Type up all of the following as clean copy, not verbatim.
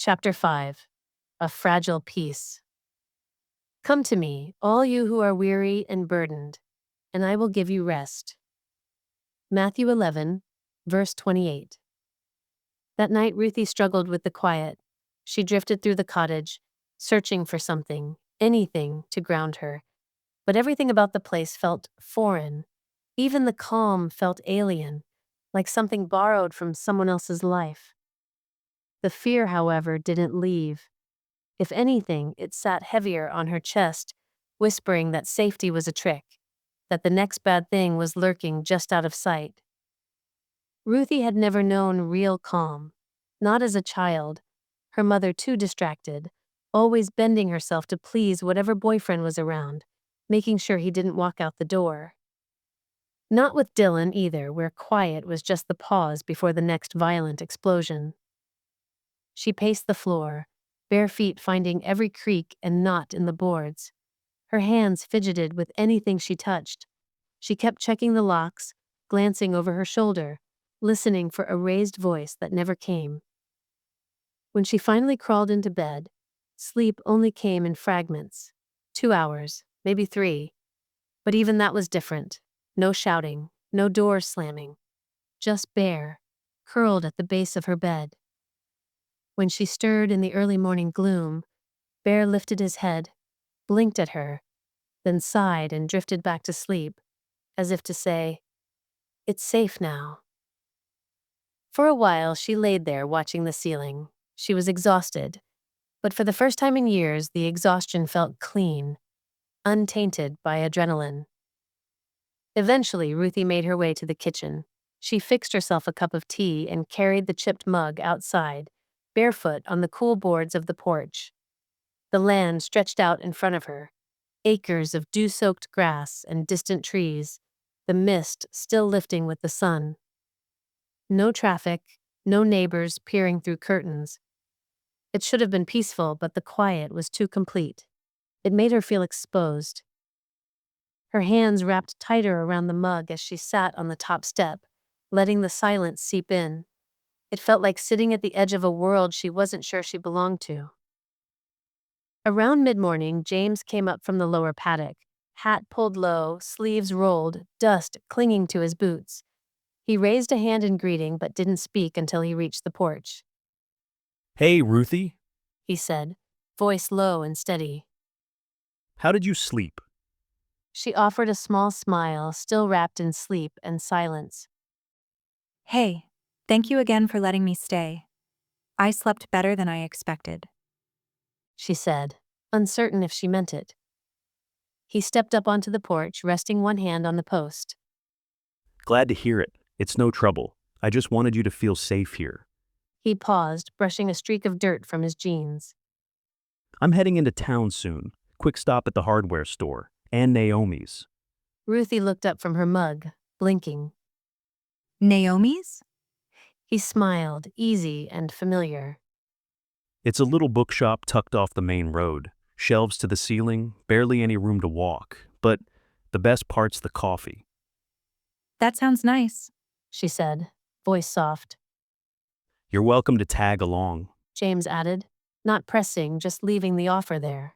Chapter 5. A Fragile Peace. Come to me, all you who are weary and burdened, and I will give you rest. Matthew 11, verse 28. That night Ruthie struggled with the quiet. She drifted through the cottage, searching for something, anything, to ground her. But everything about the place felt foreign. Even the calm felt alien, like something borrowed from someone else's life. The fear, however, didn't leave. If anything, it sat heavier on her chest, whispering that safety was a trick, that the next bad thing was lurking just out of sight. Ruthie had never known real calm. Not as a child, her mother too distracted, always bending herself to please whatever boyfriend was around, making sure he didn't walk out the door. Not with Dylan either, where quiet was just the pause before the next violent explosion. She paced the floor, bare feet finding every creak and knot in the boards. Her hands fidgeted with anything she touched. She kept checking the locks, glancing over her shoulder, listening for a raised voice that never came. When she finally crawled into bed, sleep only came in fragments. 2 hours, maybe 3. But even that was different. No shouting, no doors slamming. Just Bear, curled at the base of her bed. When she stirred in the early morning gloom, Bear lifted his head, blinked at her, then sighed and drifted back to sleep, as if to say, "It's safe now." For a while, she laid there watching the ceiling. She was exhausted, but for the first time in years, the exhaustion felt clean, untainted by adrenaline. Eventually, Ruthie made her way to the kitchen. She fixed herself a cup of tea and carried the chipped mug outside, barefoot on the cool boards of the porch. The land stretched out in front of her, acres of dew-soaked grass and distant trees, the mist still lifting with the sun. No traffic, no neighbors peering through curtains. It should have been peaceful, but the quiet was too complete. It made her feel exposed. Her hands wrapped tighter around the mug as she sat on the top step, letting the silence seep in. It felt like sitting at the edge of a world she wasn't sure she belonged to. Around mid-morning, James came up from the lower paddock, hat pulled low, sleeves rolled, dust clinging to his boots. He raised a hand in greeting but didn't speak until he reached the porch. "Hey, Ruthie. He said, voice low and steady. How did you sleep?" She offered a small smile, still wrapped in sleep and silence. Hey, thank you again for letting me stay. I slept better than I expected. She said, uncertain if she meant it. He stepped up onto the porch, resting one hand on the post. "Glad to hear it. It's no trouble. I just wanted you to feel safe here." He paused, brushing a streak of dirt from his jeans. "I'm heading into town soon. Quick stop at the hardware store. And Naomi's." Ruthie looked up from her mug, blinking. Naomi's? He smiled, easy and familiar. It's a little bookshop tucked off the main road. Shelves to the ceiling, barely any room to walk. But the best part's the coffee. That sounds nice. She said, voice soft. You're welcome to tag along. James added, not pressing, just leaving the offer there.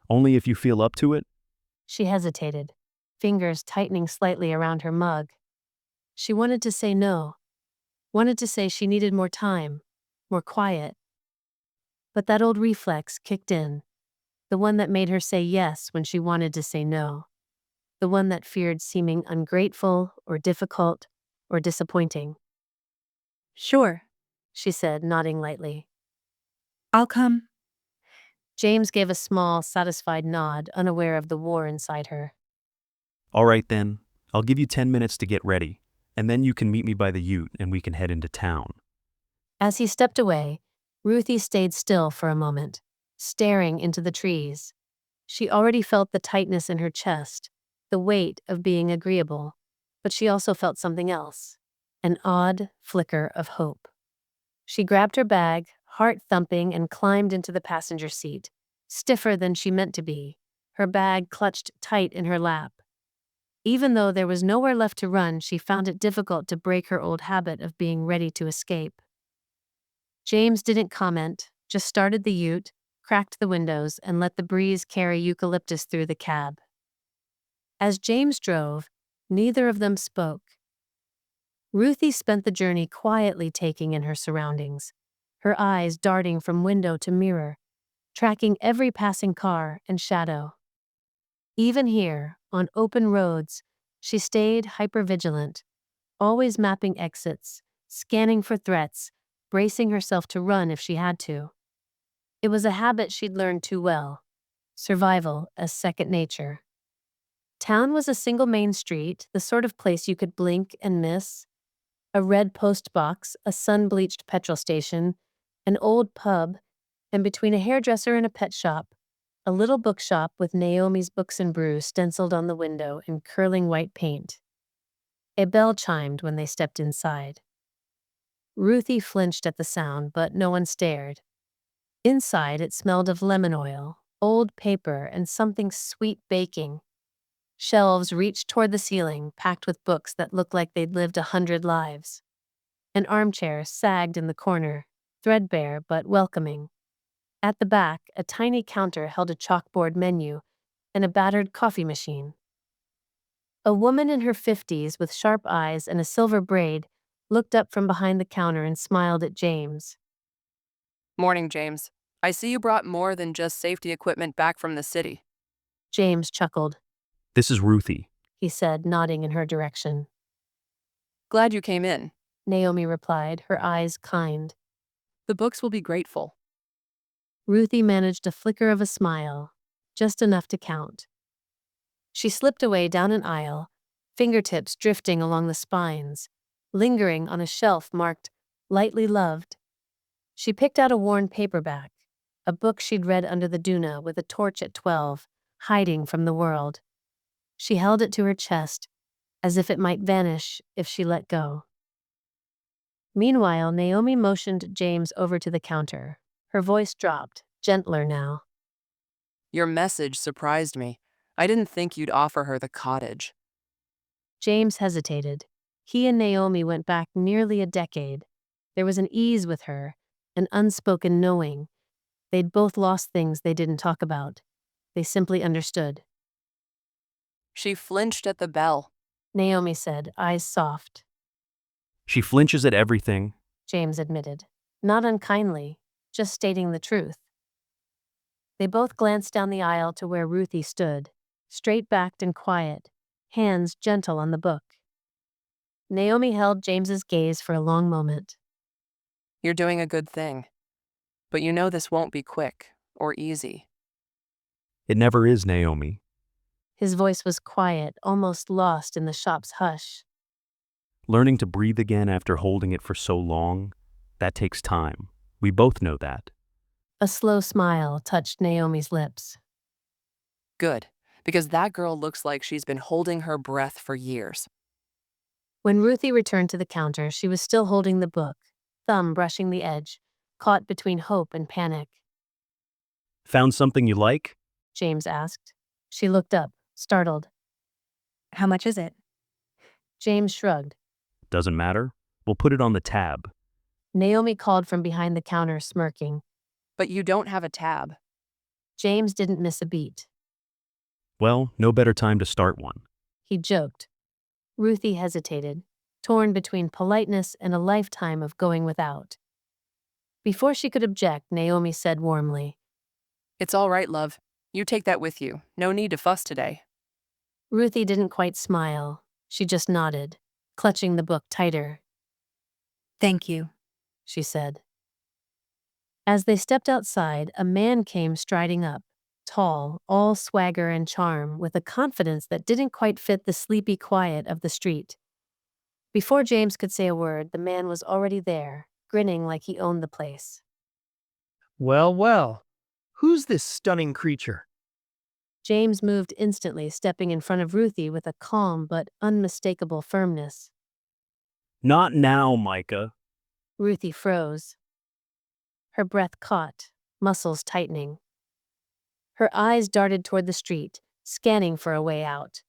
Only if you feel up to it? She hesitated, fingers tightening slightly around her mug. She wanted to say no, wanted to say she needed more time, more quiet. But that old reflex kicked in, the one that made her say yes when she wanted to say no, the one that feared seeming ungrateful or difficult or disappointing. Sure, She said, nodding lightly. I'll come. James gave a small, satisfied nod, unaware of the war inside her. All right then. I'll give you 10 minutes to get ready, and then you can meet me by the ute and we can head into town. As he stepped away, Ruthie stayed still for a moment, staring into the trees. She already felt the tightness in her chest, the weight of being agreeable, but she also felt something else, an odd flicker of hope. She grabbed her bag, heart thumping, and climbed into the passenger seat, stiffer than she meant to be, her bag clutched tight in her lap. Even though there was nowhere left to run, she found it difficult to break her old habit of being ready to escape. James didn't comment, just started the ute, cracked the windows, and let the breeze carry eucalyptus through the cab. As James drove, neither of them spoke. Ruthie spent the journey quietly taking in her surroundings, her eyes darting from window to mirror, tracking every passing car and shadow. Even here, on open roads, she stayed hypervigilant, always mapping exits, scanning for threats, bracing herself to run if she had to. It was a habit she'd learned too well. Survival as second nature. Town was a single main street, the sort of place you could blink and miss. A red post box, a sun-bleached petrol station, an old pub, and between a hairdresser and a pet shop, a little bookshop with Naomi's Books and Brew stenciled on the window in curling white paint. A bell chimed when they stepped inside. Ruthie flinched at the sound, but no one stared. Inside, it smelled of lemon oil, old paper, and something sweet baking. Shelves reached toward the ceiling, packed with books that looked like they'd lived 100 lives. An armchair sagged in the corner, threadbare but welcoming. At the back, a tiny counter held a chalkboard menu and a battered coffee machine. A woman in her 50s with sharp eyes and a silver braid looked up from behind the counter and smiled at James. Morning, James. I see you brought more than just safety equipment back from the city. James chuckled. This is Ruthie. He said, nodding in her direction. Glad you came in. Naomi replied, her eyes kind. The books will be grateful. Ruthie managed a flicker of a smile, just enough to count. She slipped away down an aisle, fingertips drifting along the spines, lingering on a shelf marked Lightly Loved. She picked out a worn paperback, a book she'd read under the Duna with a torch at 12, hiding from the world. She held it to her chest, as if it might vanish if she let go. Meanwhile, Naomi motioned James over to the counter. Her voice dropped, gentler now. Your message surprised me. I didn't think you'd offer her the cottage. James hesitated. He and Naomi went back nearly a decade. There was an ease with her, an unspoken knowing. They'd both lost things they didn't talk about. They simply understood. She flinched at the bell. Naomi said, eyes soft. She flinches at everything. James admitted. Not unkindly, just stating the truth. They both glanced down the aisle to where Ruthie stood, straight-backed and quiet, hands gentle on the book. Naomi held James's gaze for a long moment. You're doing a good thing. But you know this won't be quick or easy. It never is, Naomi. His voice was quiet, almost lost in the shop's hush. Learning to breathe again after holding it for so long, that takes time. We both know that. A slow smile touched Naomi's lips. Good, because that girl looks like she's been holding her breath for years. When Ruthie returned to the counter, she was still holding the book, thumb brushing the edge, caught between hope and panic. Found something you like? James asked. She looked up, startled. How much is it? James shrugged. Doesn't matter. We'll put it on the tab. Naomi called from behind the counter, smirking. But you don't have a tab. James didn't miss a beat. Well, no better time to start one. He joked. Ruthie hesitated, torn between politeness and a lifetime of going without. Before she could object, Naomi said warmly, It's all right, love. You take that with you. No need to fuss today. Ruthie didn't quite smile. She just nodded, clutching the book tighter. Thank you. She said. As they stepped outside, a man came striding up, tall, all swagger and charm, with a confidence that didn't quite fit the sleepy quiet of the street. Before James could say a word, the man was already there, grinning like he owned the place. Well, well, who's this stunning creature? James moved instantly, stepping in front of Ruthie with a calm but unmistakable firmness. Not now, Micah. Ruthie froze. Her breath caught, muscles tightening. Her eyes darted toward the street, scanning for a way out.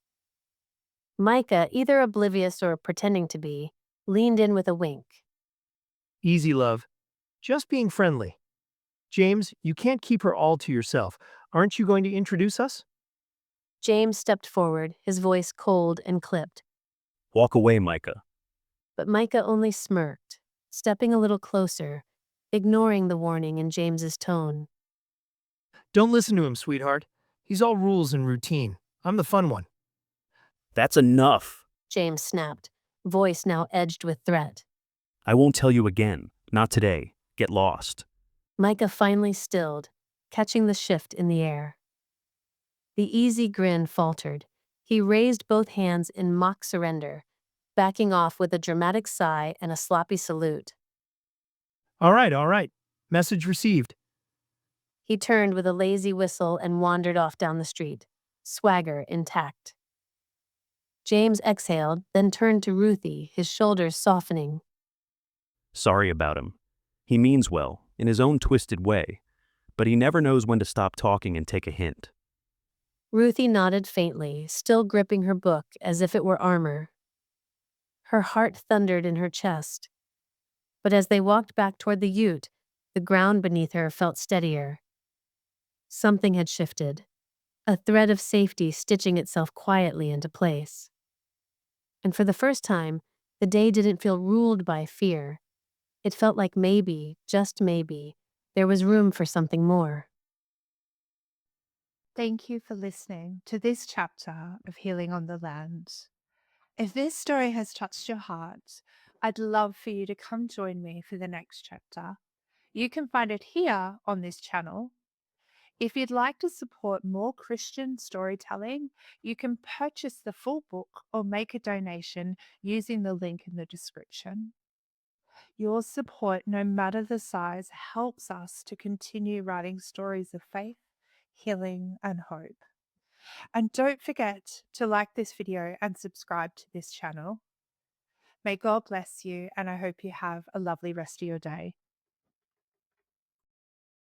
Micah, either oblivious or pretending to be, leaned in with a wink. Easy, love. Just being friendly. James, you can't keep her all to yourself. Aren't you going to introduce us? James stepped forward, his voice cold and clipped, Walk away, Micah. but Micah only smirked, stepping a little closer, ignoring the warning in James's tone. Don't listen to him, sweetheart. He's all rules and routine. I'm the fun one. That's enough. James snapped, voice now edged with threat. I won't tell you again. Not today. Get lost. Micah finally stilled, catching the shift in the air. The easy grin faltered. He raised both hands in mock surrender, backing off with a dramatic sigh and a sloppy salute. All right. Message received. He turned with a lazy whistle and wandered off down the street, swagger intact. James exhaled, then turned to Ruthie, his shoulders softening. Sorry about him. He means well, in his own twisted way, but he never knows when to stop talking and take a hint. Ruthie nodded faintly, still gripping her book as if it were armor. Her heart thundered in her chest. But as they walked back toward the ute, the ground beneath her felt steadier. Something had shifted, a thread of safety stitching itself quietly into place. And for the first time, the day didn't feel ruled by fear. It felt like maybe, just maybe, there was room for something more. Thank you for listening to this chapter of Healing on the Land. If this story has touched your heart, I'd love for you to come join me for the next chapter. You can find it here on this channel. If you'd like to support more Christian storytelling, you can purchase the full book or make a donation using the link in the description. Your support, no matter the size, helps us to continue writing stories of faith, healing, and hope. And don't forget to like this video and subscribe to this channel. May God bless you, and I hope you have a lovely rest of your day.